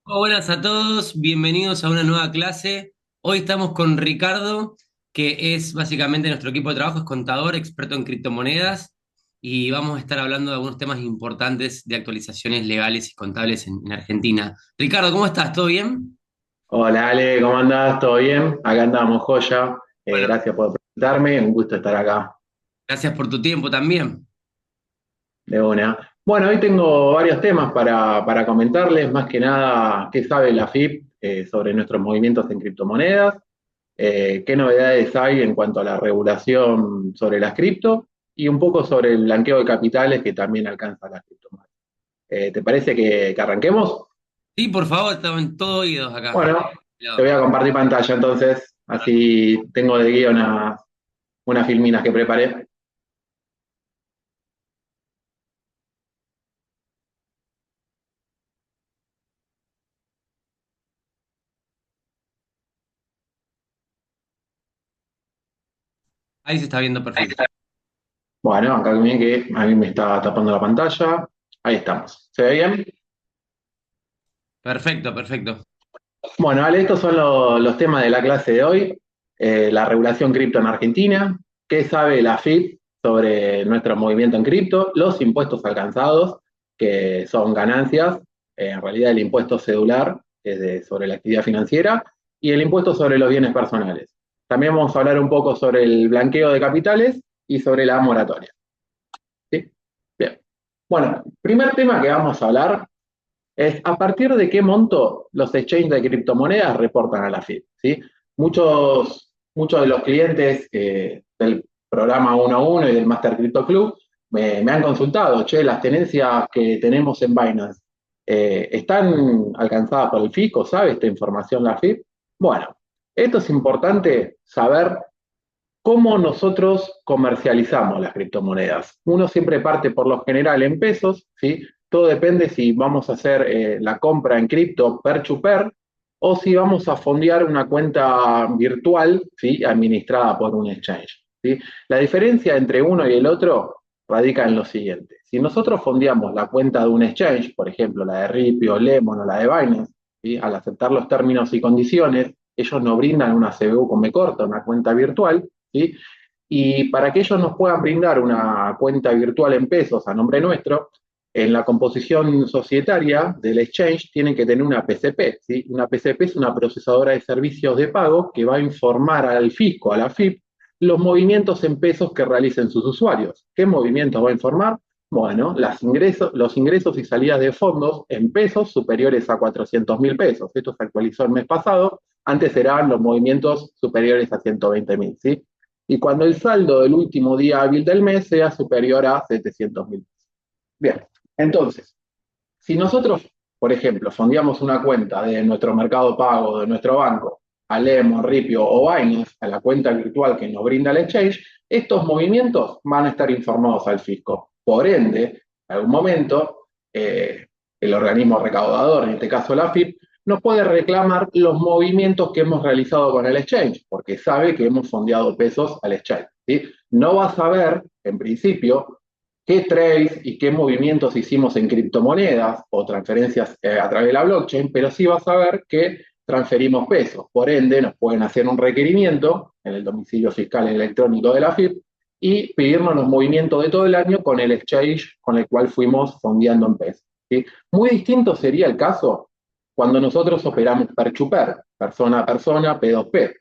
Buenas a todos, bienvenidos a una nueva clase. Hoy estamos con Ricardo, que es básicamente nuestro equipo de trabajo, es contador, experto en criptomonedas, y vamos a estar hablando de algunos temas importantes de actualizaciones legales y contables en Argentina. Ricardo, ¿cómo estás? ¿Todo bien? Hola Ale, ¿cómo andás? ¿Todo bien? Acá andamos, joya. Bueno, Gracias por presentarme, un gusto estar acá gracias por tu tiempo también. de una. Bueno, hoy tengo varios temas para comentarles, más que nada, qué sabe la FIP sobre nuestros movimientos en criptomonedas, qué novedades hay en cuanto a la regulación sobre las cripto y un poco sobre el blanqueo de capitales que también alcanza las criptomonedas. ¿Te parece que arranquemos? Sí, por favor, estamos en todo oídos acá. Bueno, te voy a compartir pantalla entonces, así tengo de guía unas filminas que preparé. Ahí se está viendo perfecto. Bueno, acá bien que a mí me está tapando la pantalla. Ahí estamos. ¿Se ve bien? Perfecto, perfecto. Bueno, Ale, estos son los temas de la clase de hoy. La regulación cripto en Argentina, qué sabe la FIP sobre nuestro movimiento en cripto, los impuestos alcanzados, que son ganancias, en realidad el impuesto cedular, que es sobre la actividad financiera, y el impuesto sobre los bienes personales. También vamos a hablar un poco sobre el blanqueo de capitales y sobre la moratoria. ¿Sí? Bien. Bueno, primer tema que vamos a hablar es a partir de qué monto los exchanges de criptomonedas reportan a la FIP. ¿Sí? Muchos de los clientes del programa 1 a 1 y del Master Crypto Club me han consultado, che, las tenencias que tenemos en Binance están alcanzadas por el fisco, ¿sabe esta información la FIP? Bueno, esto es importante saber cómo nosotros comercializamos las criptomonedas. Uno siempre parte por lo general en pesos, ¿sí? Todo depende si vamos a hacer la compra en cripto per to per o si vamos a fondear una cuenta virtual, ¿sí? Administrada por un exchange, ¿sí? La diferencia entre uno y el otro radica en lo siguiente. Si nosotros fondeamos la cuenta de un exchange, por ejemplo la de Ripio, Lemon o la de Binance, ¿sí? Al aceptar los términos y condiciones, ellos nos brindan una CBU con B corta, una cuenta virtual, ¿sí? Y para que ellos nos puedan brindar una cuenta virtual en pesos a nombre nuestro, en la composición societaria del exchange tienen que tener una PCP. ¿Sí? Una PCP es una procesadora de servicios de pago que va a informar al fisco, a la FIP, los movimientos en pesos que realicen sus usuarios. ¿Qué movimientos va a informar? Bueno, los ingresos y salidas de fondos en pesos superiores a 400.000 pesos. Esto se actualizó el mes pasado. Antes eran los movimientos superiores a 120.000. ¿Sí? Y cuando el saldo del último día hábil del mes sea superior a 700.000 pesos. Bien, entonces, si nosotros, por ejemplo, fondeamos una cuenta de nuestro mercado pago, de nuestro banco, a Lemon, Ripio o Binance, a la cuenta virtual que nos brinda el exchange, estos movimientos van a estar informados al fisco. Por ende, en algún momento, el organismo recaudador, en este caso la FIP, nos puede reclamar los movimientos que hemos realizado con el exchange, porque sabe que hemos fondeado pesos al exchange. ¿Sí? No va a saber, en principio, qué trades y qué movimientos hicimos en criptomonedas o transferencias a través de la blockchain, pero sí va a saber que transferimos pesos. Por ende, nos pueden hacer un requerimiento en el domicilio fiscal electrónico de la FIP y pedirnos los movimientos de todo el año con el exchange con el cual fuimos fondeando en pesos. ¿Sí? Muy distinto sería el caso cuando nosotros operamos per to per, persona a persona, P2P.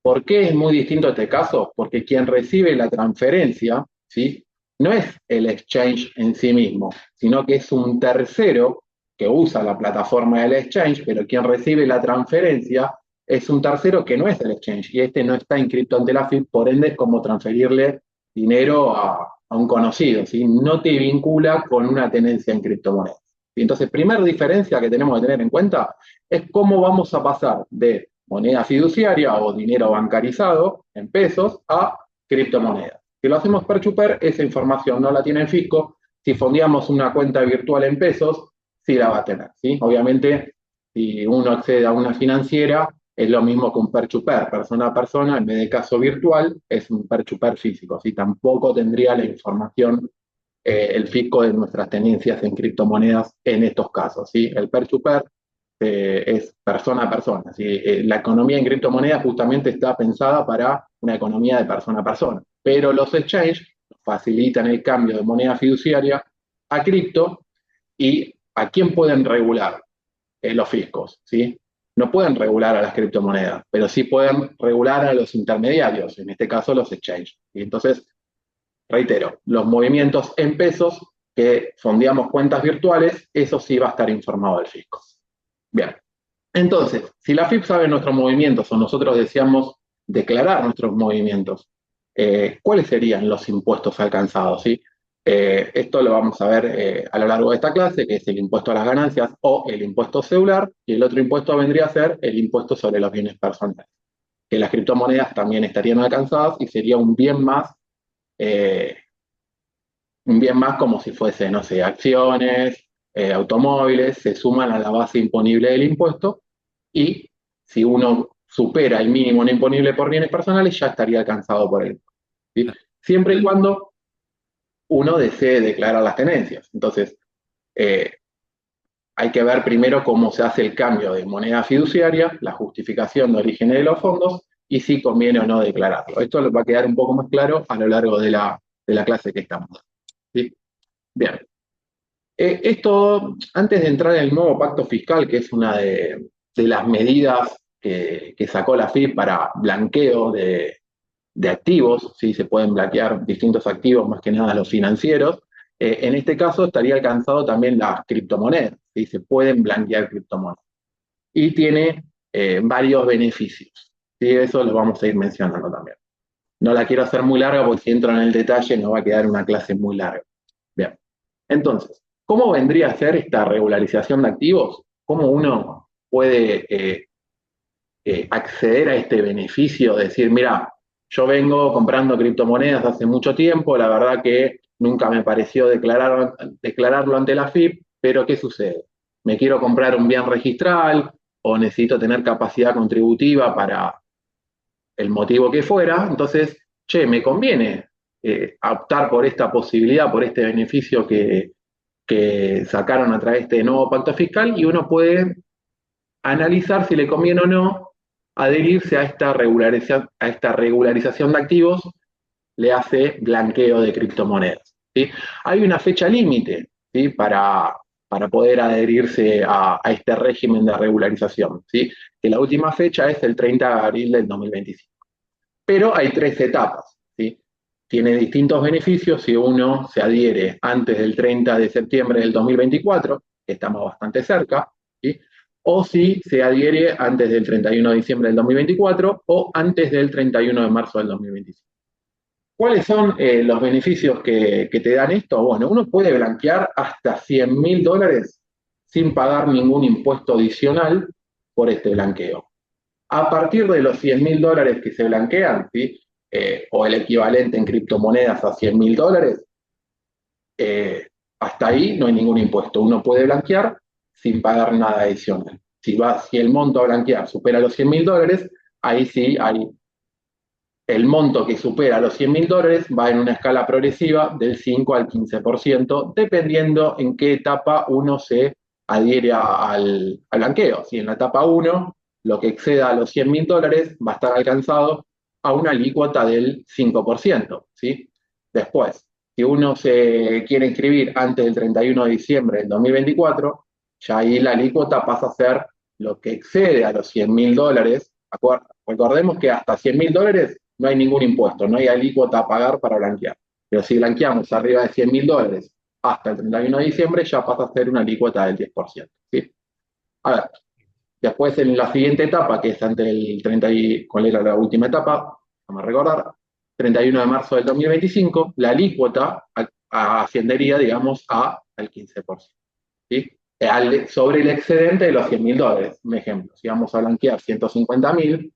¿Por qué es muy distinto este caso? Porque quien recibe la transferencia, ¿sí? No es el exchange en sí mismo, sino que es un tercero que usa la plataforma del exchange, pero quien recibe la transferencia es un tercero que no es el exchange y este no está inscrito ante la FIP, por ende es como transferirle dinero a un conocido, ¿sí? No te vincula con una tenencia en criptomonedas. Y entonces, primera diferencia que tenemos que tener en cuenta es cómo vamos a pasar de moneda fiduciaria o dinero bancarizado en pesos a criptomonedas. Si lo hacemos per chuper, esa información no la tiene el fisco. Si fondeamos una cuenta virtual en pesos, sí la va a tener. ¿Sí? Obviamente, si uno accede a una financiera, es lo mismo que un per chuper, persona a persona, en vez de caso virtual, es un per chuper físico. ¿Sí? Tampoco tendría la información el fisco de nuestras tenencias en criptomonedas en estos casos. ¿Sí? El per chuper es persona a persona. ¿Sí? La economía en criptomonedas justamente está pensada para una economía de persona a persona, pero los exchanges facilitan el cambio de moneda fiduciaria a cripto y ¿a quién pueden regular? Los fiscos, ¿sí? No pueden regular a las criptomonedas, pero sí pueden regular a los intermediarios, en este caso los exchanges. Y entonces, reitero, los movimientos en pesos que fondeamos cuentas virtuales, eso sí va a estar informado el fisco. Bien, entonces, si la FIP sabe nuestros movimientos o nosotros deseamos declarar nuestros movimientos, ¿cuáles serían los impuestos alcanzados? ¿Sí? Esto lo vamos a ver a lo largo de esta clase, que es el impuesto a las ganancias o el impuesto celular, y el otro impuesto vendría a ser el impuesto sobre los bienes personales, que las criptomonedas también estarían alcanzadas y sería eh, un bien más como si fuese, no sé, acciones, automóviles, se suman a la base imponible del impuesto y si uno supera el mínimo no imponible por bienes personales, ya estaría alcanzado por él. ¿Sí? Siempre y cuando uno desee declarar las tenencias. Entonces, eh, hay que ver primero cómo se hace el cambio de moneda fiduciaria, la justificación de origen de los fondos y si conviene o no declararlo. Esto va a quedar un poco más claro a lo largo de la clase que estamos dando. ¿Sí? Bien. Esto, antes de entrar en el nuevo pacto fiscal, que es una de las medidas que sacó la FIP para blanqueo de activos, ¿sí? Se pueden blanquear distintos activos, más que nada los financieros. En este caso estaría alcanzado también las criptomonedas, ¿sí? Se pueden blanquear criptomonedas. Y tiene varios beneficios, ¿sí? Eso lo vamos a ir mencionando también. No la quiero hacer muy larga porque si entro en el detalle nos va a quedar una clase muy larga. Bien, entonces, ¿cómo vendría a ser esta regularización de activos? ¿Cómo uno puede acceder a este beneficio? De decir, mira, yo vengo comprando criptomonedas hace mucho tiempo, la verdad que nunca me pareció declararlo ante la FIP, pero ¿qué sucede? Me quiero comprar un bien registral o necesito tener capacidad contributiva para el motivo que fuera, entonces, che, me conviene optar por esta posibilidad, por este beneficio que sacaron a través de este nuevo pacto fiscal y uno puede analizar si le conviene o no adherirse a esta regularización de activos, le hace blanqueo de criptomonedas. ¿Sí? Hay una fecha límite, ¿sí? Para poder adherirse a este régimen de regularización, ¿sí? Que la última fecha es el 30 de abril del 2025. Pero hay tres etapas, ¿sí? Tiene distintos beneficios si uno se adhiere antes del 30 de septiembre del 2024, que estamos bastante cerca, ¿sí? O si se adhiere antes del 31 de diciembre del 2024 o antes del 31 de marzo del 2025. ¿Cuáles son los beneficios que te dan esto? Bueno, uno puede blanquear hasta $100.000 sin pagar ningún impuesto adicional por este blanqueo. A partir de los $100.000 que se blanquean, ¿sí? O el equivalente en criptomonedas a $100.000, hasta ahí no hay ningún impuesto. Uno puede blanquear sin pagar nada adicional. Si el monto a blanquear supera los $100.000, ahí sí hay el monto que supera los $100.000 va en una escala progresiva del 5 al 15%, dependiendo en qué etapa uno se adhiere al blanqueo. Si en la etapa 1 lo que exceda a los $100.000 va a estar alcanzado a una alícuota del 5%. ¿Sí? Después, si uno se quiere inscribir antes del 31 de diciembre del 2024, ya ahí la alícuota pasa a ser lo que excede a los $100.000. Recordemos que hasta $100.000 no hay ningún impuesto, no hay alícuota a pagar para blanquear. Pero si blanqueamos arriba de $100.000 hasta el 31 de diciembre, ya pasa a ser una alícuota del 10%. ¿Sí? A ver, después en la siguiente etapa, que es ante el 30 ¿cuál era la última etapa? Vamos a recordar, 31 de marzo del 2025, la alícuota ascendería, digamos, al 15%. ¿Sí? Sobre el excedente de los $100.000. Un ejemplo, si vamos a blanquear 150.000,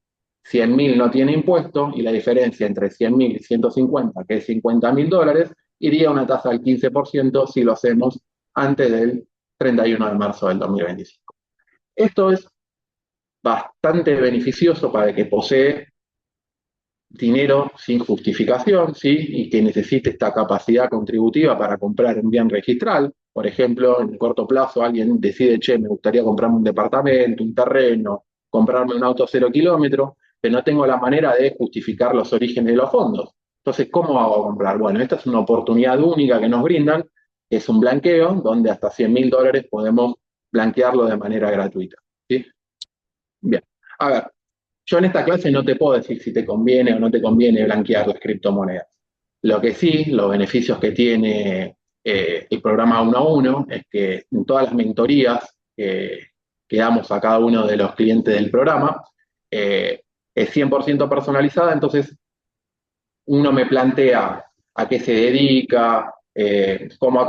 100.000 no tiene impuesto y la diferencia entre 100.000 y 150, que es $50.000, iría a una tasa del 15% si lo hacemos antes del 31 de marzo del 2025. Esto es bastante beneficioso para el que posee dinero sin justificación, ¿sí? Y que necesite esta capacidad contributiva para comprar un bien registral, Por ejemplo, en el corto plazo alguien decide, che, me gustaría comprarme un departamento, un terreno, comprarme un auto 0 kilómetros, pero no tengo la manera de justificar los orígenes de los fondos. Entonces, ¿cómo hago a comprar? Bueno, esta es una oportunidad única que nos brindan, que es un blanqueo, donde hasta $100.000 podemos blanquearlo de manera gratuita. ¿Sí? Bien. A ver, yo en esta clase no te puedo decir si te conviene o no te conviene blanquear las criptomonedas. Lo que sí, los beneficios que tiene el programa 1 a 1 es que en todas las mentorías que damos a cada uno de los clientes del programa es 100% personalizada, entonces uno me plantea a qué se dedica, cómo ha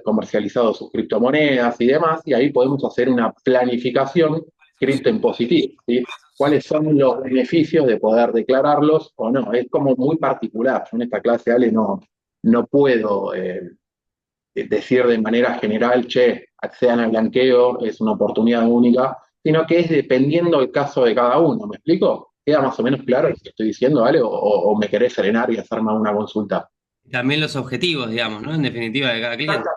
comercializado sus criptomonedas y demás, y ahí podemos hacer una planificación cripto en positivo, ¿sí? ¿Cuáles son los beneficios de poder declararlos o no? Es como muy particular. Yo en esta clase, Ale, no puedo decir de manera general, che, accedan al blanqueo, es una oportunidad única, sino que es dependiendo del caso de cada uno. ¿Me explico? ¿Queda más o menos claro lo que estoy diciendo, Ale? ¿O me querés frenar y hacerme una consulta? También los objetivos, digamos, ¿no? En definitiva, de cada cliente.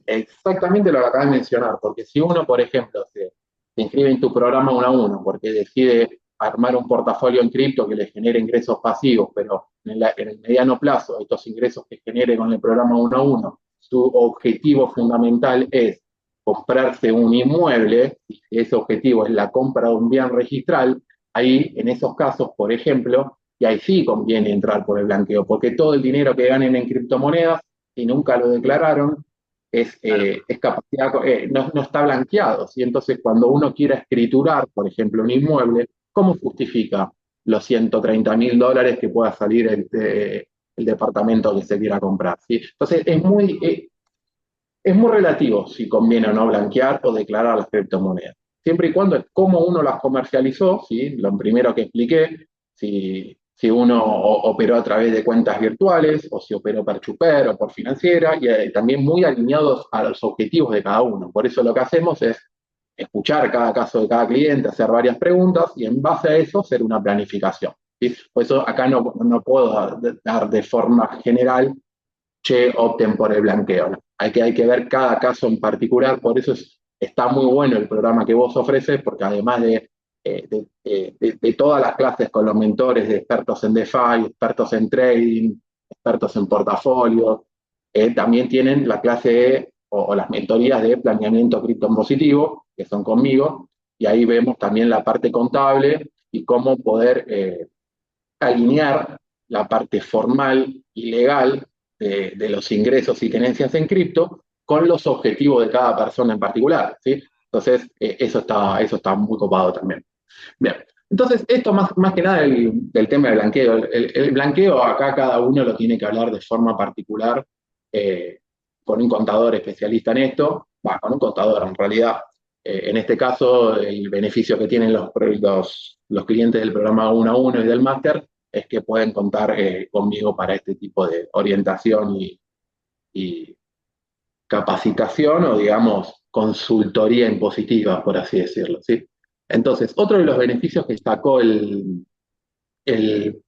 Exactamente lo que acabas de mencionar, porque si uno, por ejemplo, se inscribe en tu programa 1 a 1 porque decide armar un portafolio en cripto que le genere ingresos pasivos, pero en el mediano plazo, estos ingresos que genere con el programa 1 a 1 su objetivo fundamental es comprarse un inmueble, y si ese objetivo es la compra de un bien registral, ahí en esos casos, por ejemplo, y ahí sí conviene entrar por el blanqueo, porque todo el dinero que ganen en criptomonedas, si nunca lo declararon, Claro. es capacidad, no está blanqueado, ¿sí? Entonces, cuando uno quiera escriturar, por ejemplo, un inmueble, ¿cómo justifica los $130.000 que pueda salir el departamento que se quiera comprar? ¿Sí? Entonces, es muy relativo si conviene o no blanquear o declarar las criptomonedas. Siempre y cuando es cómo uno las comercializó, ¿sí? Lo primero que expliqué, si uno operó a través de cuentas virtuales o si operó por Chuper o por financiera, y también muy alineados a los objetivos de cada uno. Por eso lo que hacemos es escuchar cada caso de cada cliente, hacer varias preguntas y en base a eso hacer una planificación. ¿Sí? Por eso acá no puedo dar de forma general, che, opten por el blanqueo. ¿No? Hay que ver cada caso en particular, por eso está muy bueno el programa que vos ofreces, porque además de todas las clases con los mentores de expertos en DeFi, expertos en trading, expertos en portafolio, también tienen la clase o las mentorías de planeamiento cripto en positivo, que son conmigo, y ahí vemos también la parte contable y cómo poder alinear la parte formal y legal de los ingresos y tenencias en cripto con los objetivos de cada persona en particular, ¿sí? Entonces, eso está muy copado también. Bien, entonces esto más que nada del tema del blanqueo. El blanqueo acá cada uno lo tiene que hablar de forma particular eh, con un contador especialista en esto, con un contador en realidad. En este caso, el beneficio que tienen los clientes del programa 1 a 1 y del máster es que pueden contar conmigo para este tipo de orientación y capacitación o, digamos, consultoría impositiva, por así decirlo, ¿sí? Entonces, otro de los beneficios que destacó el, el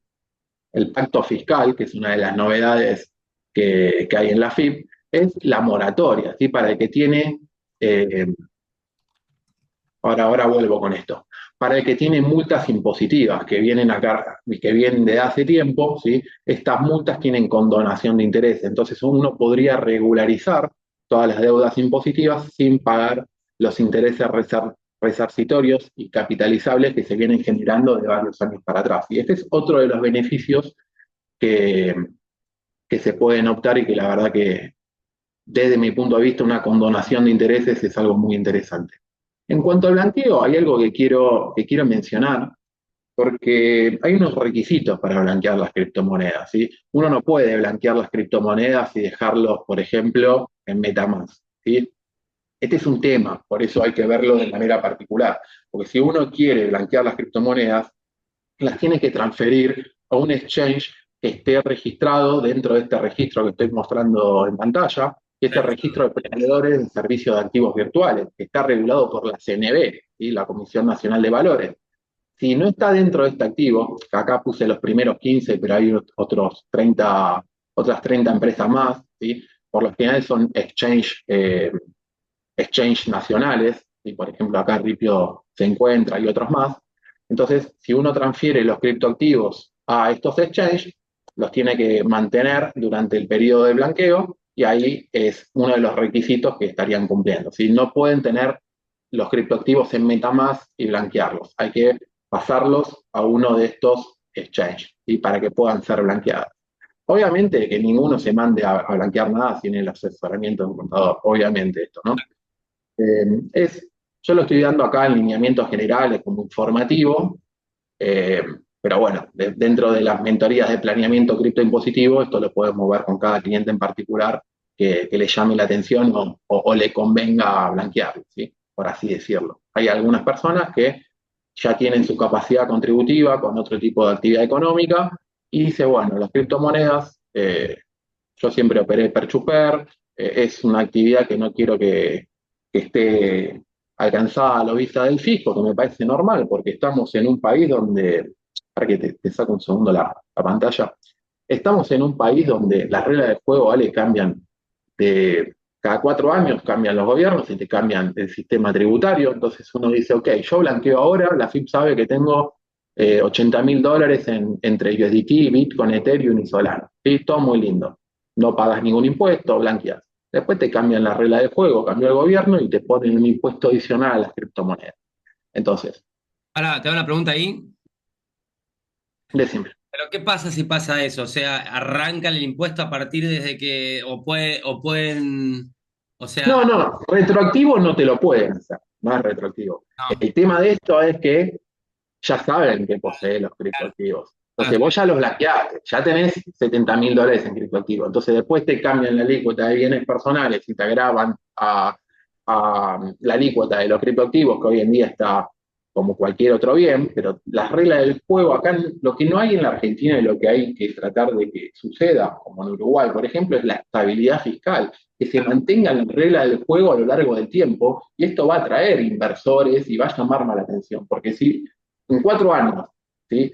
pacto fiscal, que es una de las novedades que hay en la FIP, es la moratoria, ¿sí? Para el que tiene, eh, ahora vuelvo con esto, para el que tiene multas impositivas que vienen acá, que vienen de hace tiempo, ¿sí? Estas multas tienen condonación de interés, entonces uno podría regularizar todas las deudas impositivas sin pagar los intereses resarcitorios y capitalizables que se vienen generando de varios años para atrás. Y este es otro de los beneficios que, que se pueden optar y que la verdad que desde mi punto de vista una condonación de intereses es algo muy interesante. En cuanto al blanqueo, hay algo que quiero mencionar, porque hay unos requisitos para blanquear las criptomonedas, ¿sí? Uno no puede blanquear las criptomonedas y dejarlos, por ejemplo, en MetaMask, ¿sí? Este es un tema, por eso hay que verlo de manera particular, porque si uno quiere blanquear las criptomonedas, las tiene que transferir a un exchange que esté registrado dentro de este registro que estoy mostrando en pantalla, que es el registro de proveedores de servicios de activos virtuales, que está regulado por la CNB, ¿sí? La Comisión Nacional de Valores. Si no está dentro de este activo, que acá puse los primeros 15, pero hay otras 30 empresas más, ¿sí? por lo general son exchange nacionales, y por ejemplo acá Ripio se encuentra y otros más. Entonces, si uno transfiere los criptoactivos a estos exchanges, los tiene que mantener durante el periodo de blanqueo y ahí es uno de los requisitos que estarían cumpliendo. Si no pueden tener los criptoactivos en MetaMask y blanquearlos, hay que pasarlos a uno de estos exchanges y para que puedan ser blanqueados. Obviamente que ninguno se mande a blanquear nada sin el asesoramiento de un contador, obviamente esto, ¿no? Es, yo lo estoy dando acá en lineamientos generales como informativo, eh, pero bueno, dentro de las mentorías de planeamiento criptoimpositivo, esto lo podemos ver con cada cliente en particular que le llame la atención o le convenga blanquearlo, ¿sí? Por así decirlo. Hay algunas personas que ya tienen su capacidad contributiva con otro tipo de actividad económica y dice, bueno, las criptomonedas, yo siempre operé per to per, es una actividad que no quiero que esté alcanzada a la vista del fisco, que me parece normal, porque estamos en un país donde, para que te saco un segundo la pantalla, estamos en un país donde las reglas del juego, ¿vale? Cambian de cada 4 años, cambian los gobiernos y te cambian el sistema tributario, entonces uno dice, ok, yo blanqueo ahora, la FIP sabe que tengo $80.000 entre USDT, Bitcoin, Ethereum y Solana, ¿sí? Todo muy lindo, no pagas ningún impuesto, blanqueas. Después te cambian la regla de juego, cambió el gobierno y te ponen un impuesto adicional a las criptomonedas. Entonces, Ahora, te hago una pregunta ahí. decime. ¿Pero qué pasa si pasa eso? O sea, arrancan el impuesto a partir desde que, o pueden, o No, sea, no, retroactivo no te lo pueden hacer, no es retroactivo. no, El tema de esto es que ya saben que posee los claro, criptoactivos. claro, Entonces vos ya los blanqueaste, ya tenés $70.000 en criptoactivos. Entonces después te cambian la alícuota de bienes personales y te agravan a la alícuota de los criptoactivos, que hoy en día está como cualquier otro bien, pero las reglas del juego acá, lo que no hay en la Argentina y lo que hay que tratar de que suceda, como en Uruguay, por ejemplo, es la estabilidad fiscal, que se mantengan las reglas del juego a lo largo del tiempo, y esto va a atraer inversores y va a llamar más la atención, porque si en 4 años, ¿sí?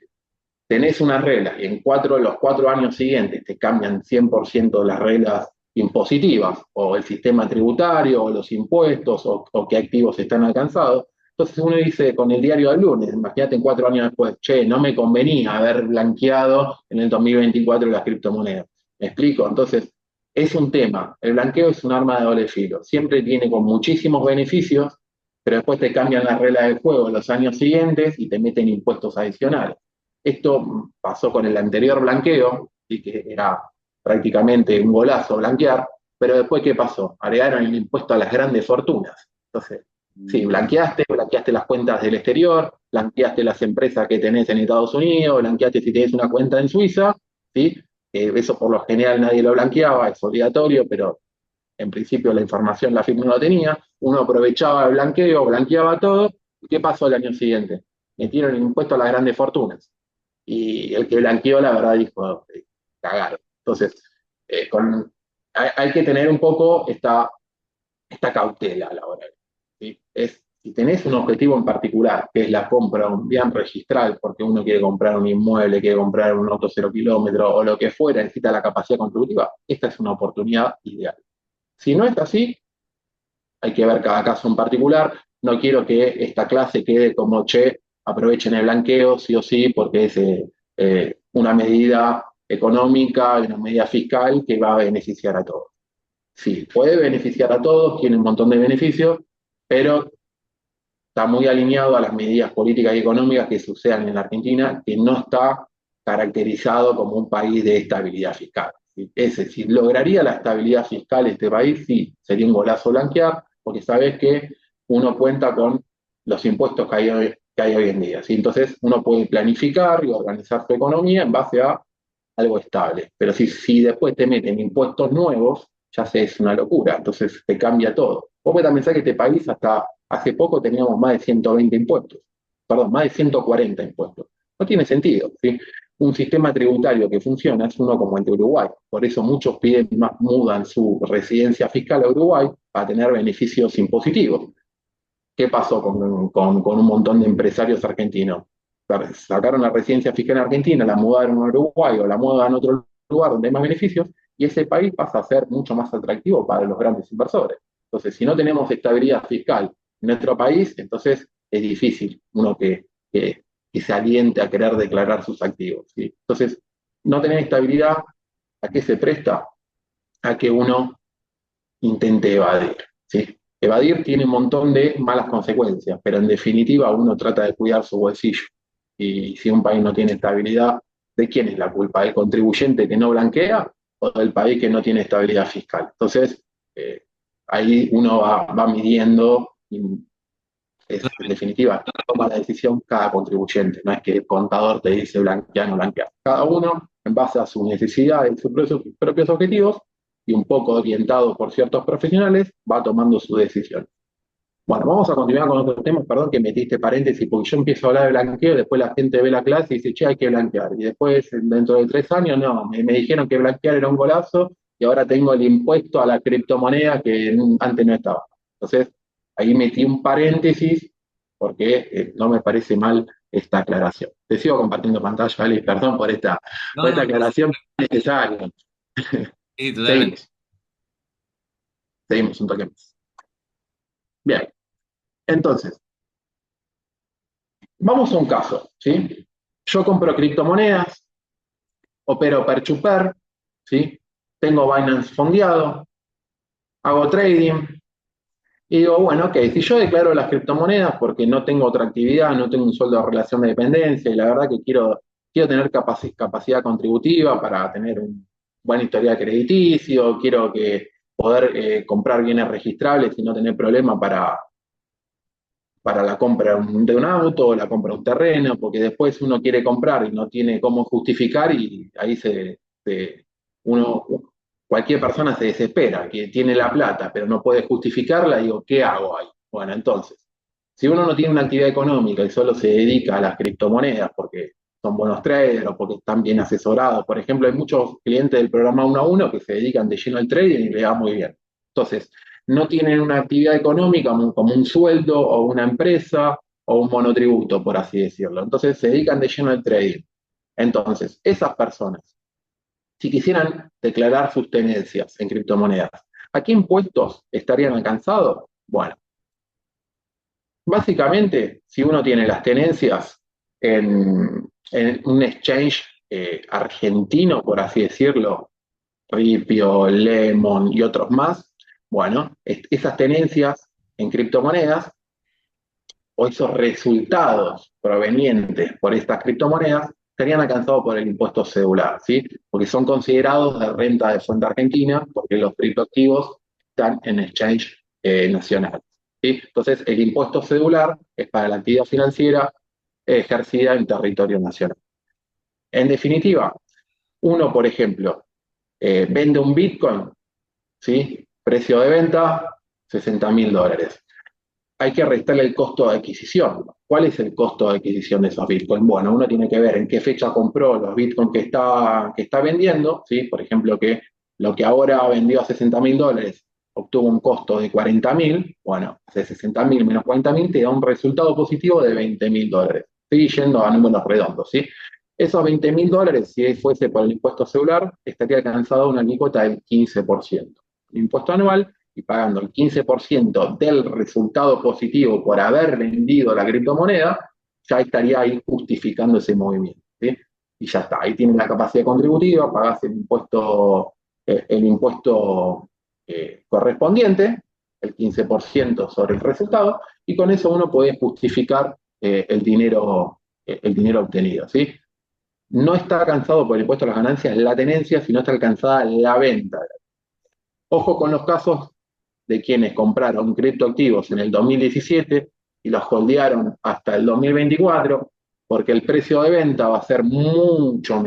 Tenés unas reglas y en los 4 años siguientes te cambian 100% las reglas impositivas o el sistema tributario o los impuestos o qué activos están alcanzados. Entonces uno dice con el diario del lunes, imagínate en 4 años después, che, no me convenía haber blanqueado en el 2024 las criptomonedas. ¿Me explico? Entonces, es un tema. El blanqueo es un arma de doble filo. Siempre tiene con muchísimos beneficios, pero después te cambian las reglas del juego en los años siguientes y te meten impuestos adicionales. Esto pasó con el anterior blanqueo, y que era prácticamente un golazo blanquear, pero después, ¿qué pasó? Agregaron el impuesto a las grandes fortunas. Entonces, sí, blanqueaste las cuentas del exterior, blanqueaste las empresas que tenés en Estados Unidos, blanqueaste si tenés una cuenta en Suiza, ¿sí? Eso por lo general nadie lo blanqueaba, es obligatorio, pero en principio la información la firma no la tenía, uno aprovechaba el blanqueo, blanqueaba todo, ¿y qué pasó el año siguiente? Metieron el impuesto a las grandes fortunas. Y el que blanqueó, la verdad, dijo, cagaron. Entonces, hay que tener un poco esta cautela a la hora. ¿Sí? Si tenés un objetivo en particular, que es la compra de un bien registral, porque uno quiere comprar un inmueble, quiere comprar un auto 0 kilómetros o lo que fuera, necesita la capacidad contributiva, esta es una oportunidad ideal. Si no es así, hay que ver cada caso en particular. No quiero que esta clase quede como, che, aprovechen el blanqueo, sí o sí, porque es una medida económica, una medida fiscal que va a beneficiar a todos. Sí, puede beneficiar a todos, tiene un montón de beneficios, pero está muy alineado a las medidas políticas y económicas que sucedan en la Argentina, que no está caracterizado como un país de estabilidad fiscal. ¿Sí? Es decir, ¿lograría la estabilidad fiscal este país? Sí, sería un golazo blanquear, porque sabes que uno cuenta con los impuestos que hay hoy en día. ¿Sí? Entonces uno puede planificar y organizar su economía en base a algo estable. Pero si después te meten impuestos nuevos, ya se es una locura, entonces te cambia todo. Vos podés pensar que este país hasta hace poco teníamos más de 120 impuestos, perdón, más de 140 impuestos. No tiene sentido, ¿sí? Un sistema tributario que funciona es uno como el de Uruguay. Por eso muchos mudan su residencia fiscal a Uruguay para tener beneficios impositivos. ¿Qué pasó con un montón de empresarios argentinos? Sacaron la residencia fiscal en Argentina, la mudaron a Uruguay o la mudan a otro lugar donde hay más beneficios y ese país pasa a ser mucho más atractivo para los grandes inversores. Entonces, si no tenemos estabilidad fiscal en nuestro país, entonces es difícil uno que se aliente a querer declarar sus activos, ¿sí? Entonces, no tener estabilidad, ¿a qué se presta? A que uno intente evadir, ¿sí? Evadir tiene un montón de malas consecuencias, pero en definitiva uno trata de cuidar su bolsillo. Y si un país no tiene estabilidad, ¿de quién es la culpa? ¿Del contribuyente que no blanquea o del país que no tiene estabilidad fiscal? Entonces, eh, ahí uno va midiendo, y es en definitiva, toma la decisión cada contribuyente. No es que el contador te dice blanquear o no blanquear. Cada uno, en base a sus necesidades, sus propios objetivos, y un poco orientado por ciertos profesionales, va tomando su decisión. Bueno, vamos a continuar con otros temas, perdón que metiste paréntesis, porque yo empiezo a hablar de blanqueo, después la gente ve la clase y dice, che, hay que blanquear. Y después, dentro de 3 años, no, me dijeron que blanquear era un golazo y ahora tengo el impuesto a la criptomoneda que antes no estaba. Entonces, ahí metí un paréntesis porque no me parece mal esta aclaración. Te sigo compartiendo pantalla, Ali, perdón por No, esta no, aclaración necesaria. sí, totalmente. Seguimos, seguimos un toque más. Bien, entonces, vamos a un caso, ¿sí? Yo compro criptomonedas, opero per to per, ¿sí? Tengo Binance fondeado, hago trading y digo, bueno, ok, si yo declaro las criptomonedas porque no tengo otra actividad, no tengo un sueldo de relación de dependencia y la verdad que quiero tener capacidad contributiva para tener un buen historial crediticio, quiero poder comprar bienes registrables y no tener problema para la compra de un auto o la compra de un terreno, porque después uno quiere comprar y no tiene cómo justificar y ahí uno, cualquier persona se desespera, que tiene la plata pero no puede justificarla, digo, ¿qué hago ahí? Bueno, entonces, si uno no tiene una actividad económica y solo se dedica a las criptomonedas porque son buenos traders o porque están bien asesorados, por ejemplo, hay muchos clientes del programa 1 a 1 que se dedican de lleno al trading y le va muy bien. Entonces, no tienen una actividad económica como un sueldo o una empresa o un monotributo, por así decirlo. Entonces se dedican de lleno al trading. Entonces, esas personas, si quisieran declarar sus tenencias en criptomonedas, ¿a qué impuestos estarían alcanzados? Bueno, básicamente, si uno tiene las tenencias en un exchange argentino, por así decirlo, Ripio, Lemon y otros más, bueno, esas tenencias en criptomonedas o esos resultados provenientes por estas criptomonedas serían alcanzados por el impuesto cedular, ¿sí? Porque son considerados de renta de fuente argentina, porque los criptoactivos están en exchange nacional, ¿sí? Entonces, el impuesto cedular es para la actividad financiera ejercida en territorio nacional. En definitiva, uno, por ejemplo, vende un Bitcoin, ¿sí? Precio de venta, $60.000. Hay que restarle el costo de adquisición. ¿Cuál es el costo de adquisición de esos Bitcoin? Bueno, uno tiene que ver en qué fecha compró los Bitcoin que está vendiendo, ¿sí? Por ejemplo, que lo que ahora vendió a $60.000 obtuvo un costo de 40.000, bueno, hace 60.000 menos 40.000 te da un resultado positivo de $20.000. Estoy yendo a números redondos, ¿sí? Esos $20.000, si fuese por el impuesto celular, estaría alcanzado una alícuota del 15%. El impuesto anual y pagando el 15% del resultado positivo por haber vendido la criptomoneda, ya estaría ahí justificando ese movimiento, ¿sí? Y ya está, ahí tiene la capacidad contributiva, pagás el impuesto correspondiente, el 15% sobre el resultado, y con eso uno puede justificar el dinero obtenido, ¿sí? No está alcanzado por el impuesto a las ganancias la tenencia, sino está alcanzada la venta. Ojo con los casos de quienes compraron criptoactivos en el 2017 y los holdearon hasta el 2024, porque el precio de venta va a ser mucho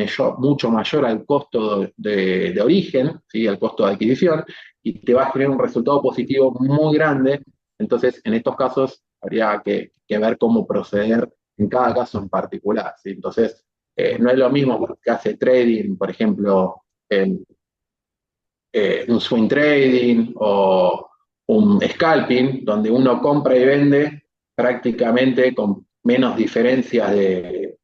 mayor al costo de origen, ¿sí? Al costo de adquisición, y te va a generar un resultado positivo muy grande. Entonces, en estos casos, habría que ver cómo proceder en cada caso en particular, ¿sí? Entonces, no es lo mismo que hace trading, por ejemplo, en un swing trading o un scalping, donde uno compra y vende prácticamente con menos diferencias de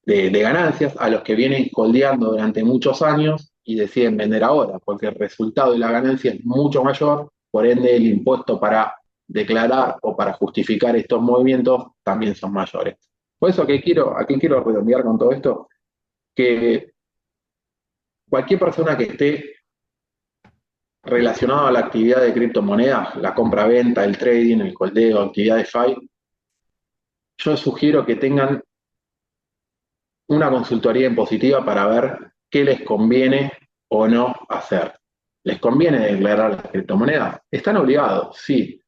ganancias a los que vienen holdeando durante muchos años y deciden vender ahora, porque el resultado y la ganancia es mucho mayor, por ende el impuesto para declarar o para justificar estos movimientos también son mayores. Por eso, ¿a qué quiero redondear con todo esto? Que cualquier persona que esté relacionada a la actividad de criptomonedas, la compra-venta, el trading, el coldeo, actividad de DeFi, yo sugiero que tengan una consultoría impositiva para ver qué les conviene o no hacer. ¿Les conviene declarar las criptomonedas? Están obligados, sí,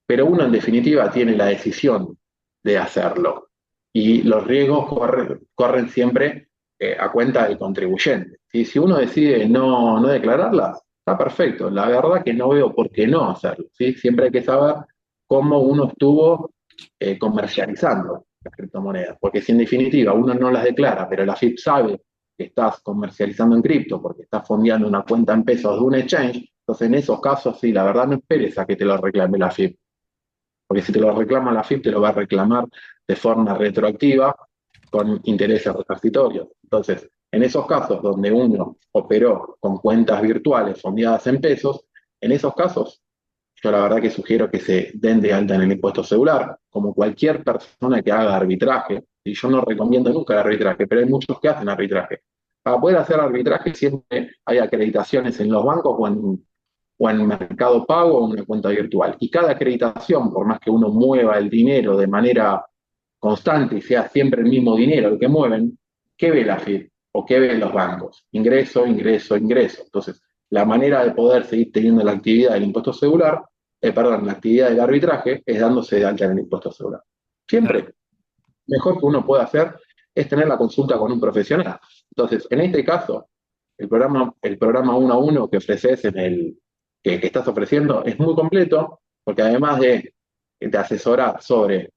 pero uno en definitiva tiene la decisión de hacerlo y los riesgos corren siempre a cuenta del contribuyente. ¿Sí? Si uno decide no declararlas, está perfecto. La verdad que no veo por qué no hacerlo. ¿Sí? Siempre hay que saber cómo uno estuvo comercializando las criptomonedas, porque si en definitiva uno no las declara, pero la FIP sabe que estás comercializando en cripto porque estás fondeando una cuenta en pesos de un exchange, entonces en esos casos sí, la verdad no esperes a que te lo reclame la FIP, porque si te lo reclama la FIP te lo va a reclamar de forma retroactiva con intereses resarcitorios. Entonces, en esos casos donde uno operó con cuentas virtuales fondeadas en pesos, en esos casos yo la verdad que sugiero que se den de alta en el impuesto celular, como cualquier persona que haga arbitraje, y yo no recomiendo nunca el arbitraje, pero hay muchos que hacen arbitraje. Para poder hacer arbitraje siempre hay acreditaciones en los bancos o en Mercado Pago o en una cuenta virtual. Y cada acreditación, por más que uno mueva el dinero de manera constante y sea siempre el mismo dinero el que mueven, ¿qué ve la FIP o qué ven los bancos? Ingreso, ingreso, ingreso. Entonces, la manera de poder seguir teniendo la actividad del impuesto celular, perdón, la actividad del arbitraje es dándose de alta en el impuesto celular. Claro. Siempre, mejor que uno puede hacer es tener la consulta con un profesional. Entonces, en este caso, el programa 1 a 1 que ofreces que estás ofreciendo es muy completo, porque además de asesorar sobre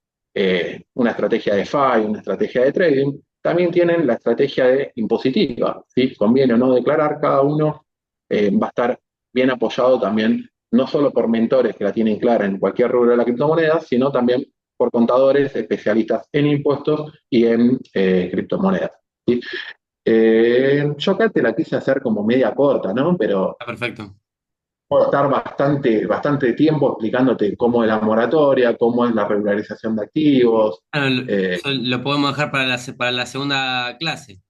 una estrategia de FI, una estrategia de trading, también tienen la estrategia de impositiva, ¿sí? Conviene o no declarar, cada uno va a estar bien apoyado también, no solo por mentores que la tienen clara en cualquier rubro de la criptomoneda, sino también por contadores especialistas en impuestos y en criptomonedas. ¿Sí? Yo acá te la quise hacer como media corta, ¿no? Pero Está perfecto. puedo estar bastante tiempo explicándote cómo es la moratoria, cómo es la regularización de activos. Bueno, Eh, eso lo podemos dejar para la segunda clase.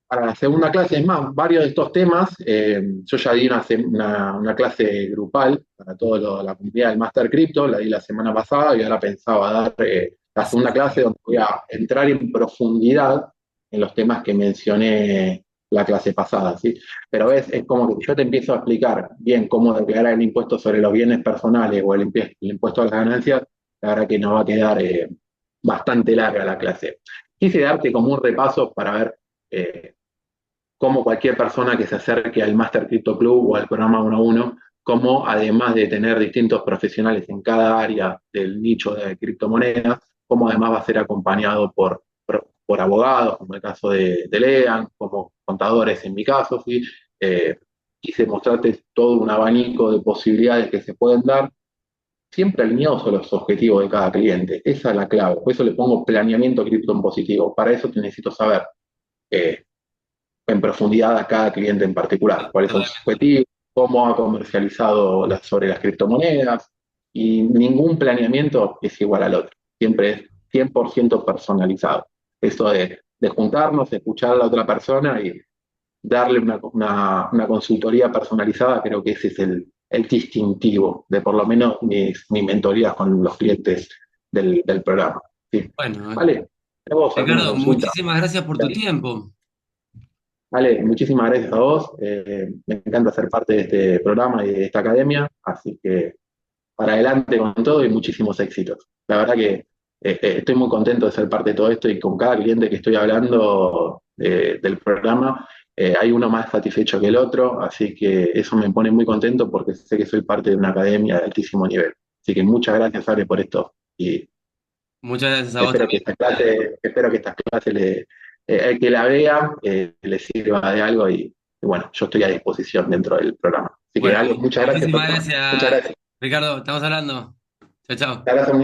para la segunda clase, es más, varios de estos temas, yo ya di una clase grupal para toda la comunidad del Master Crypto, la di la semana pasada y ahora pensaba dar la Así segunda clase donde voy a entrar en profundidad en los temas que mencioné la clase pasada, ¿sí? Pero es como que yo te empiezo a explicar bien cómo declarar el impuesto sobre los bienes personales o el impuesto a las ganancias, la verdad que nos va a quedar bastante larga la clase. Quise darte como un repaso para ver eh, como cualquier persona que se acerque al Master Crypto Club o al programa 1 a 1, como además de tener distintos profesionales en cada área del nicho de criptomonedas, como además va a ser acompañado por abogados, como el caso de Lean, como contadores en mi caso, ¿sí? Eh, Quise mostrarte todo un abanico de posibilidades que se pueden dar, siempre alineados a los objetivos de cada cliente. Esa es la clave. Por eso le pongo planeamiento cripto en positivo. Para eso te necesito saber eh, en profundidad a cada cliente en particular, cuáles son sus Totalmente. objetivos, cómo ha comercializado sobre las criptomonedas, y ningún planeamiento es igual al otro, siempre es 100% personalizado. Esto de juntarnos, escuchar a la otra persona y darle una consultoría personalizada, creo que ese es el distintivo de por lo menos mis mentorías con los clientes del programa. ¿Sí? Bueno, ¿Vale? ¿A vos alguna Ricardo, consulta? muchísimas gracias por tu tiempo. Vale, muchísimas gracias a vos. Me encanta ser parte de este programa y de esta academia, así que para adelante con todo y muchísimos éxitos. La verdad que estoy muy contento de ser parte de todo esto y con cada cliente que estoy hablando del programa, hay uno más satisfecho que el otro, así que eso me pone muy contento porque sé que soy parte de una academia de altísimo nivel. Así que muchas gracias, Ale, por esto y Muchas gracias a vos espero que también. estas clases el que la vea le sirva de algo y bueno, yo estoy a disposición dentro del programa. Así que Bueno, Ale, muchas gracias, muchísimas muchas gracias, gracias. Ricardo. Estamos hablando. Chao, Un chao. abrazo muy